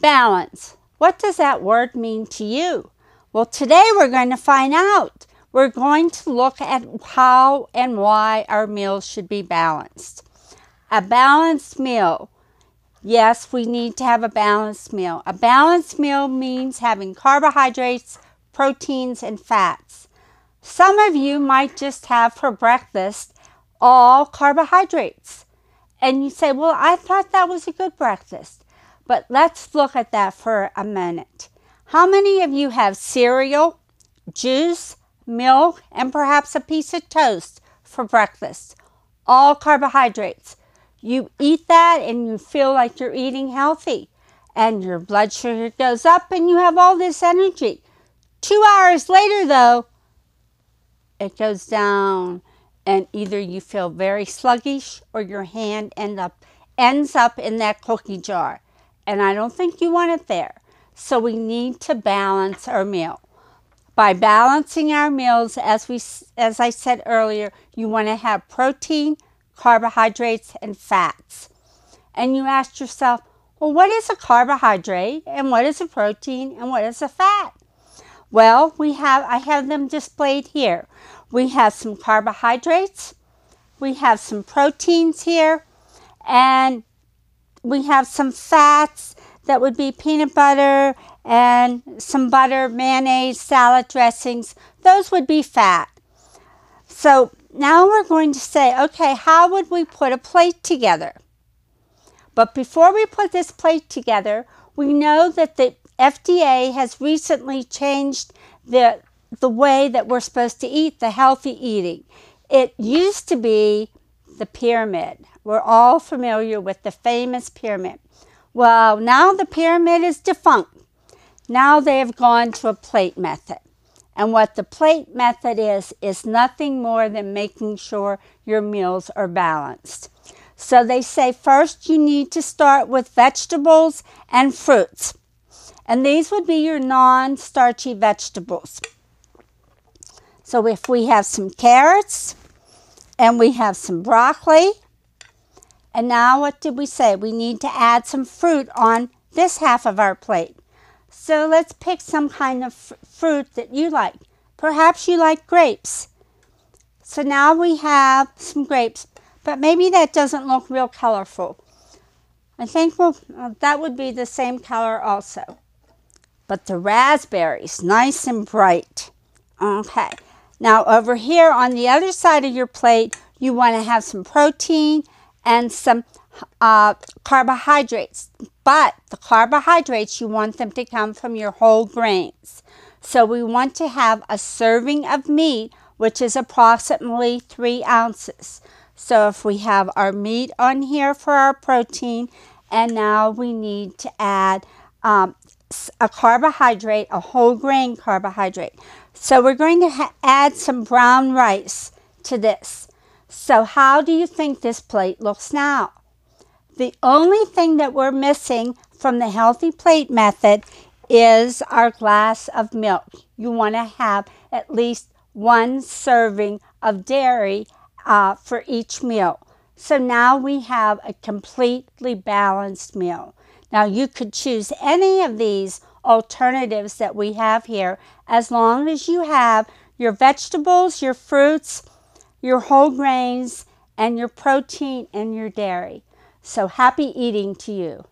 Balance. What does that word mean to you? Well, today we're going to find out. We're going to look at how and why our meals should be balanced. A balanced meal. Yes, we need to have a balanced meal. A balanced meal means having carbohydrates, proteins, and fats. Some of you might just have for breakfast all carbohydrates. And you say, well, I thought that was a good breakfast. But let's look at that for a minute. How many of you have cereal, juice, milk, and perhaps a piece of toast for breakfast? All carbohydrates. You eat that and you feel like you're eating healthy. And your blood sugar goes up and you have all this energy. 2 hours later, though, it goes down. And either you feel very sluggish or your hand ends up in that cookie jar. And I don't think you want it there. So we need to balance our meal. By balancing our meals, as I said earlier, you want to have protein, carbohydrates, and fats. And you ask yourself, well, what is a carbohydrate, and what is a protein, and what is a fat? Well, I have them displayed here. We have some carbohydrates, we have some proteins here, and we have some fats. That would be peanut butter and some butter, mayonnaise, salad dressings. Those would be fat. So now we're going to say, okay, how would we put a plate together? But before we put this plate together, we know that the FDA has recently changed the way that we're supposed to eat, the healthy eating. It used to be the pyramid. We're all familiar with the famous pyramid. Well, now the pyramid is defunct. Now they have gone to a plate method. And what the plate method is nothing more than making sure your meals are balanced. So they say first you need to start with vegetables and fruits. And these would be your non-starchy vegetables. So if we have some carrots and we have some broccoli, and now what did we say? We need to add some fruit on this half of our plate. So let's pick some kind of fruit that you like. Perhaps you like grapes. So now we have some grapes, but maybe that doesn't look real colorful. I think that would be the same color also. But the raspberries, nice and bright. Okay. Now over here on the other side of your plate, you want to have some protein and some carbohydrates. But the carbohydrates, you want them to come from your whole grains. So we want to have a serving of meat, which is approximately 3 ounces. So if we have our meat on here for our protein, and now we need to add a carbohydrate, a whole grain carbohydrate. So we're going to add some brown rice to this. So how do you think this plate looks now? The only thing that we're missing from the healthy plate method is our glass of milk. You want to have at least 1 serving of dairy for each meal. So now we have a completely balanced meal. Now you could choose any of these alternatives that we have here as long as you have your vegetables, your fruits, your whole grains, and your protein and your dairy. So happy eating to you.